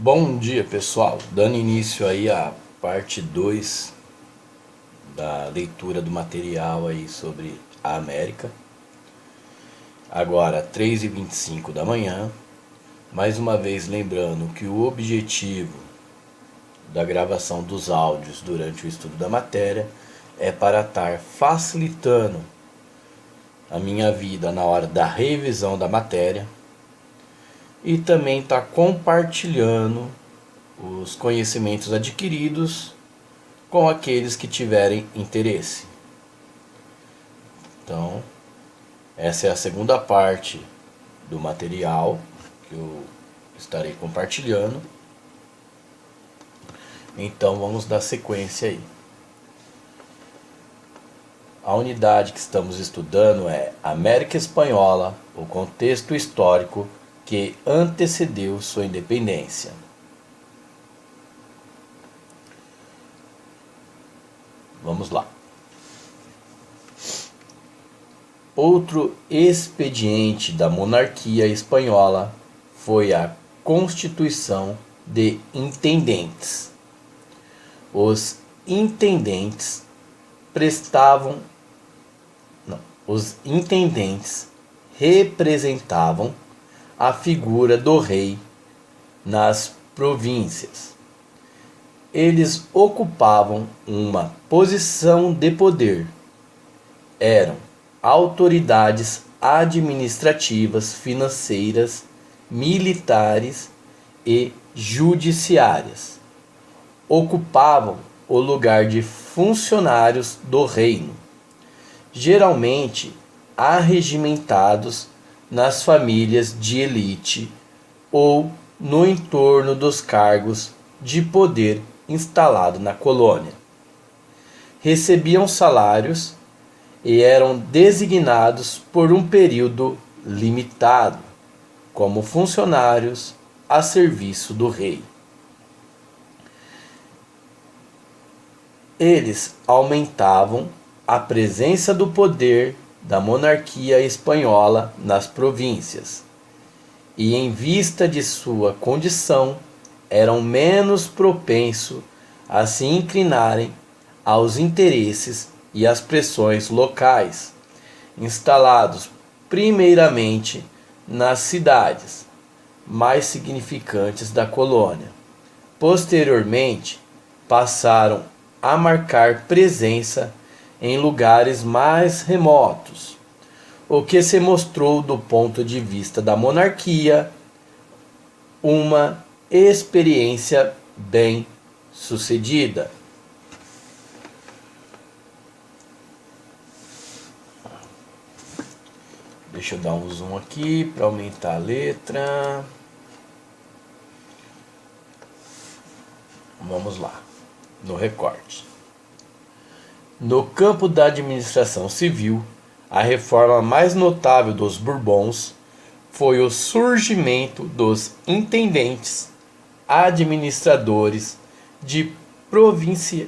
Bom dia, pessoal. Dando início aí à parte 2 da leitura do material aí sobre a América. Agora, 3h25 da manhã. Mais uma vez lembrando que o objetivo da gravação dos áudios durante o estudo da matéria é para estar facilitando a minha vida na hora da revisão da matéria e também estar compartilhando os conhecimentos adquiridos com aqueles que tiverem interesse. Então, essa é a segunda parte do material que eu estarei compartilhando. Então, vamos dar sequência aí. A unidade que estamos estudando é América Espanhola, o contexto histórico que antecedeu sua independência. Vamos lá. Outro expediente da monarquia espanhola foi a Constituição de Intendentes. Os intendentes representavam a figura do rei nas províncias. Eles ocupavam uma posição de poder. Eram autoridades administrativas, financeiras, militares e judiciárias. Ocupavam o lugar de funcionários do reino, geralmente arregimentados nas famílias de elite ou no entorno dos cargos de poder instalado na colônia. Recebiam salários e eram designados por um período limitado como funcionários a serviço do rei. Eles aumentavam a presença do poder da monarquia espanhola nas províncias e, em vista de sua condição, eram menos propensos a se inclinarem aos interesses e às pressões locais, instalados primeiramente nas cidades mais significantes da colônia. Posteriormente, passaram a marcar presença em lugares mais remotos, o que se mostrou, do ponto de vista da monarquia, uma experiência bem sucedida. Deixa eu dar um zoom aqui para aumentar a letra. Vamos lá, no recorte. No campo da administração civil, a reforma mais notável dos Bourbons foi o surgimento dos intendentes, administradores de províncias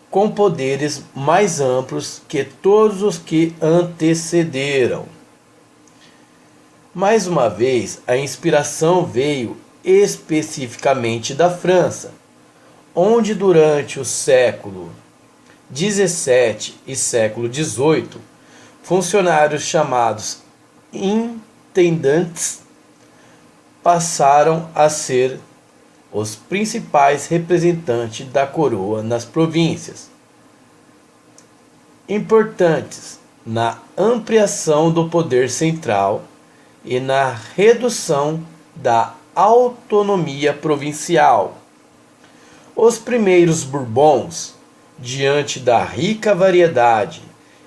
com poderes mais amplos que todos os que antecederam. Mais uma vez, a inspiração veio especificamente da França, onde durante o século XVII e século XVIII, funcionários chamados intendentes passaram a ser os principais representantes da coroa nas províncias, importantes na ampliação do poder central e na redução da autonomia provincial. Os primeiros Bourbons, diante da rica variedade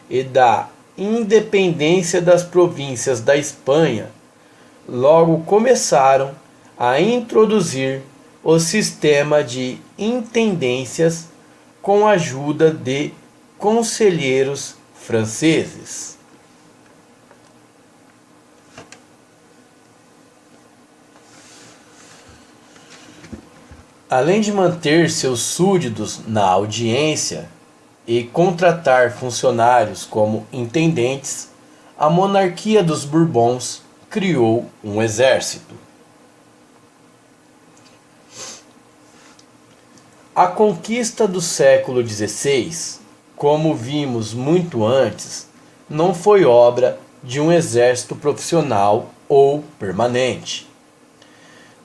e da independência das províncias da Espanha, logo começaram a introduzir o sistema de intendências com a ajuda de conselheiros franceses. Além de manter seus súditos na audiência e contratar funcionários como intendentes, a monarquia dos Bourbons criou um exército. A conquista do século XVI, como vimos muito antes, não foi obra de um exército profissional ou permanente.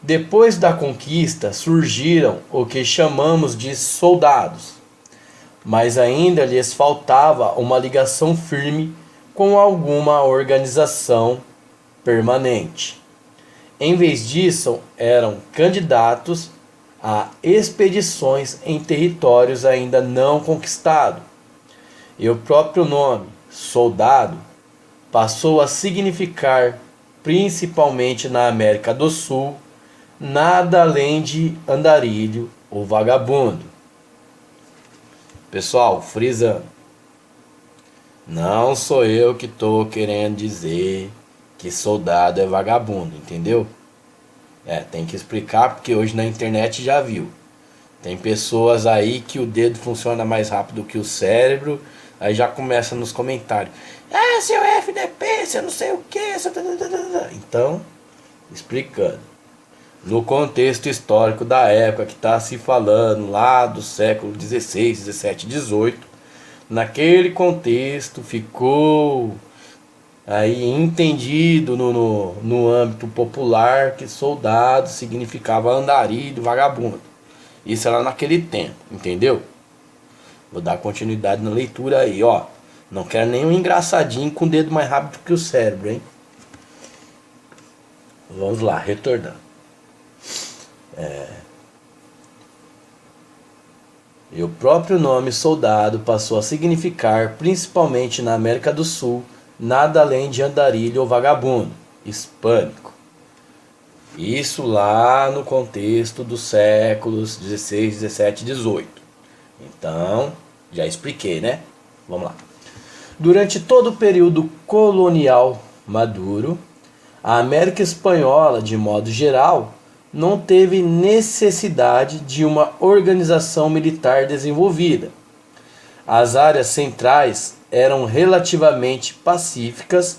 Depois da conquista surgiram o que chamamos de soldados, mas ainda lhes faltava uma ligação firme com alguma organização permanente. Em vez disso, eram candidatos a expedições em territórios ainda não conquistados. E o próprio nome, soldado, passou a significar, principalmente na América do Sul, nada além de andarilho ou vagabundo. Pessoal, frisando, não sou eu que estou querendo dizer que soldado é vagabundo, entendeu? Tem que explicar porque hoje na internet já viu. Tem pessoas aí que o dedo funciona mais rápido que o cérebro, aí já começa nos comentários. Seu FDP, seu não sei o que, seu... Então, explicando. No contexto histórico da época que está se falando lá do século XVI, XVII, XVIII, naquele contexto ficou aí entendido no âmbito popular que soldado significava andarilho, vagabundo. Isso era naquele tempo, entendeu? Vou dar continuidade na leitura aí, ó. Não quero nenhum engraçadinho com o dedo mais rápido que o cérebro, hein? Vamos lá, retornando. E o próprio nome soldado passou a significar, principalmente na América do Sul, nada além de andarilho ou vagabundo, hispânico. Isso lá no contexto dos séculos XVI, XVII, XVIII. Então, já expliquei, né? Vamos lá. Durante todo o período colonial maduro, a América Espanhola, de modo geral, não teve necessidade de uma organização militar desenvolvida. As áreas centrais eram relativamente pacíficas,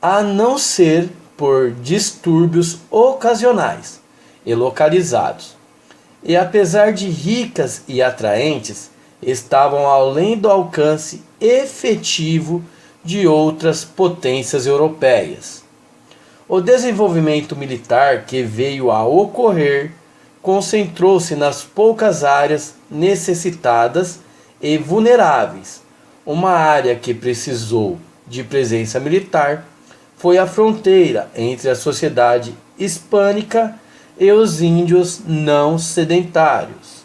a não ser por distúrbios ocasionais e localizados. E apesar de ricas e atraentes, estavam além do alcance efetivo de outras potências europeias. O desenvolvimento militar que veio a ocorrer concentrou-se nas poucas áreas necessitadas e vulneráveis. Uma área que precisou de presença militar foi a fronteira entre a sociedade hispânica e os índios não sedentários.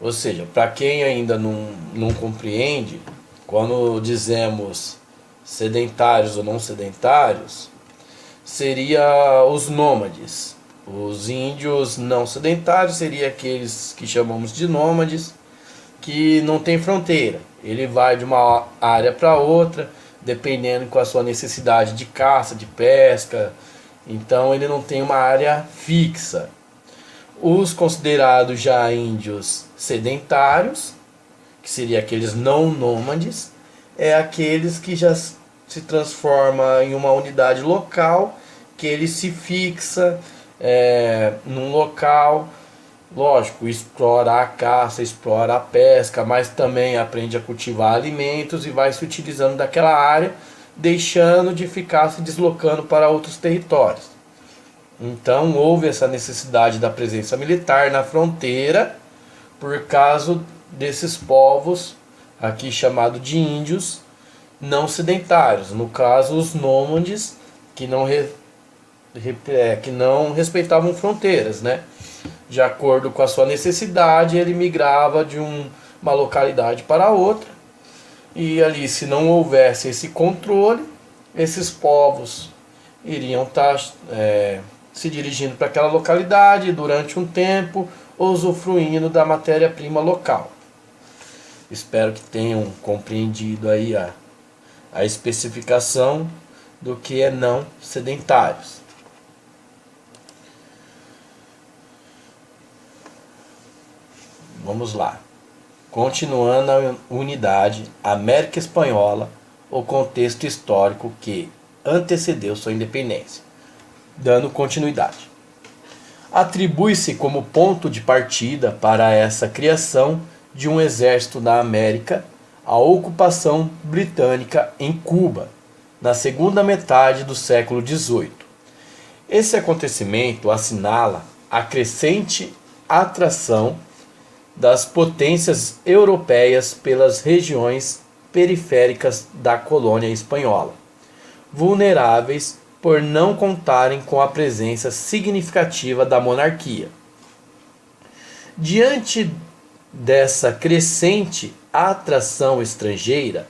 Ou seja, para quem ainda não compreende, quando dizemos sedentários ou não sedentários, seria os nômades. Os índios não sedentários seria aqueles que chamamos de nômades, que não tem fronteira. Ele vai de uma área para outra, dependendo com a sua necessidade de caça, de pesca. Então ele não tem uma área fixa. Os considerados já índios sedentários, que seria aqueles não nômades, é aqueles que já se transforma em uma unidade local, que ele se fixa num local, lógico, explora a caça, explora a pesca, mas também aprende a cultivar alimentos e vai se utilizando daquela área, deixando de ficar se deslocando para outros territórios. Então houve essa necessidade da presença militar na fronteira, por causa desses povos, aqui chamado de índios, não sedentários, no caso os nômades, que não respeitavam fronteiras, né? De acordo com a sua necessidade, ele migrava de uma localidade para outra, e ali, se não houvesse esse controle, esses povos iriam estar se dirigindo para aquela localidade durante um tempo, usufruindo da matéria-prima local. Espero que tenham compreendido aí a especificação do que é não sedentários. Vamos lá. Continuando a unidade América Espanhola, o contexto histórico que antecedeu sua independência. Dando continuidade. Atribui-se como ponto de partida para essa criação de um exército na América a ocupação britânica em Cuba, na segunda metade do século XVIII. Esse acontecimento assinala a crescente atração das potências europeias pelas regiões periféricas da colônia espanhola, vulneráveis por não contarem com a presença significativa da monarquia. Diante dessa crescente atração estrangeira,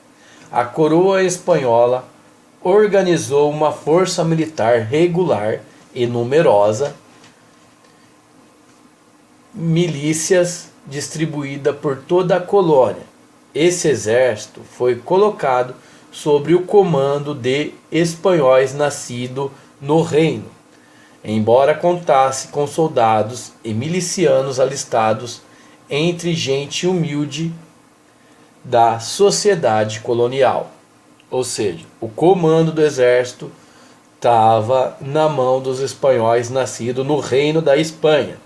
a coroa espanhola organizou uma força militar regular e numerosa, milícias distribuída por toda a colônia. Esse exército foi colocado sob o comando de espanhóis nascidos no reino, embora contasse com soldados e milicianos alistados entre gente humilde da sociedade colonial. Ou seja, o comando do exército estava na mão dos espanhóis nascidos no reino da Espanha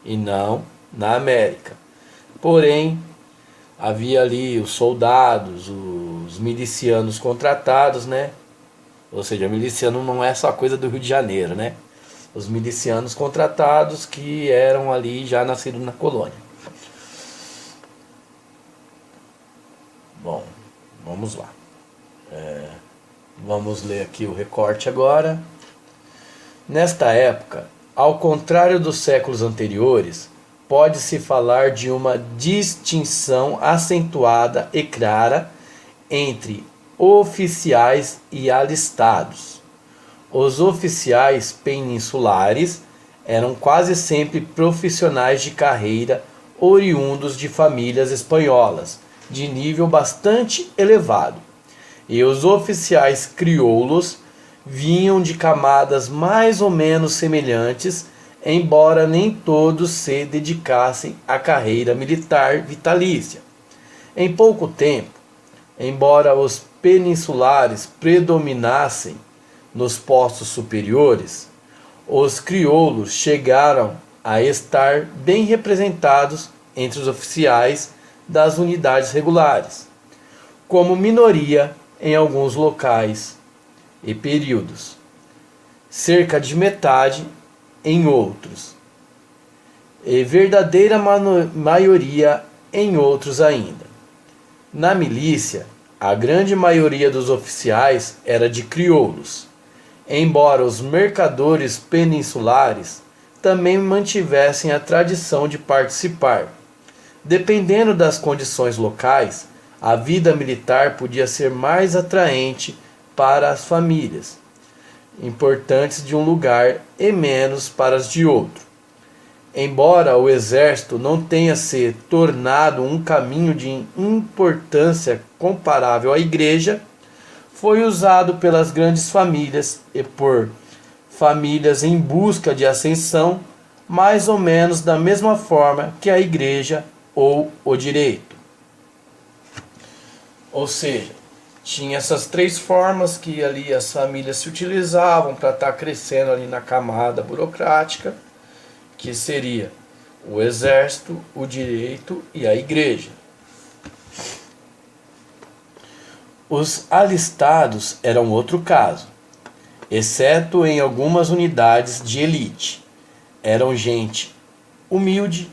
e não na América. Porém, havia ali os soldados, os milicianos contratados, né? Ou seja, miliciano não é só coisa do Rio de Janeiro, né? Os milicianos contratados que eram ali já nascidos na colônia. Bom, vamos lá. Vamos ler aqui o recorte agora. Nesta época, ao contrário dos séculos anteriores, pode-se falar de uma distinção acentuada e clara entre oficiais e alistados. Os oficiais peninsulares eram quase sempre profissionais de carreira oriundos de famílias espanholas, de nível bastante elevado, e os oficiais crioulos vinham de camadas mais ou menos semelhantes, embora nem todos se dedicassem à carreira militar vitalícia. Em pouco tempo, embora os peninsulares predominassem nos postos superiores, os crioulos chegaram a estar bem representados entre os oficiais das unidades regulares, como minoria em alguns locais e períodos, cerca de metade em outros, e verdadeira maioria em outros ainda. Na milícia, a grande maioria dos oficiais era de crioulos, embora os mercadores peninsulares também mantivessem a tradição de participar. Dependendo das condições locais, a vida militar podia ser mais atraente para as famílias importantes de um lugar e menos para as de outro. Embora o exército não tenha se tornado um caminho de importância comparável à igreja, foi usado pelas grandes famílias e por famílias em busca de ascensão, mais ou menos da mesma forma que a igreja ou o direito. Ou seja, tinha essas três formas que ali as famílias se utilizavam para estar crescendo ali na camada burocrática, que seria o exército, o direito e a igreja. Os alistados eram outro caso, exceto em algumas unidades de elite. Eram gente humilde,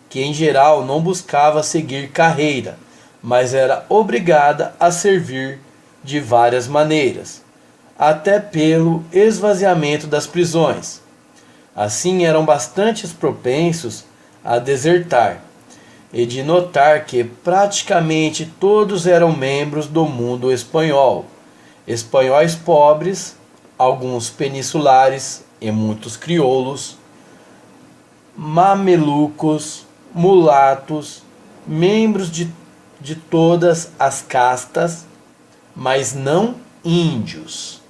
que em geral não buscava seguir carreira, mas era obrigada a servir de várias maneiras, até pelo esvaziamento das prisões. Assim eram bastante propensos a desertar, e de notar que praticamente todos eram membros do mundo espanhol, espanhóis pobres, alguns peninsulares e muitos crioulos, mamelucos, mulatos, membros de todas as castas, mas não índios.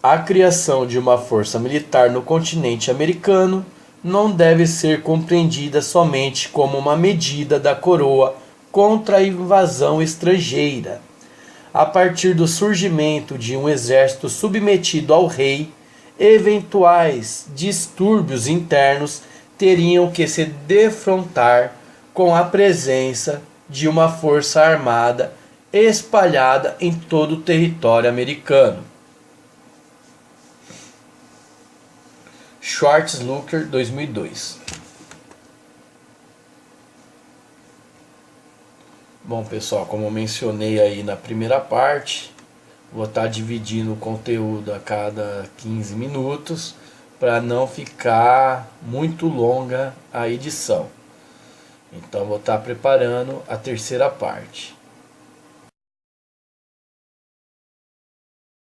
A criação de uma força militar no continente americano não deve ser compreendida somente como uma medida da coroa contra a invasão estrangeira. A partir do surgimento de um exército submetido ao rei eventuais distúrbios internos teriam que se defrontar com a presença de uma força armada espalhada em todo o território americano. Schwarzenegger, 2002. Bom, pessoal, como eu mencionei aí na primeira parte, vou estar dividindo o conteúdo a cada 15 minutos para não ficar muito longa a edição. Então vou estar preparando a terceira parte.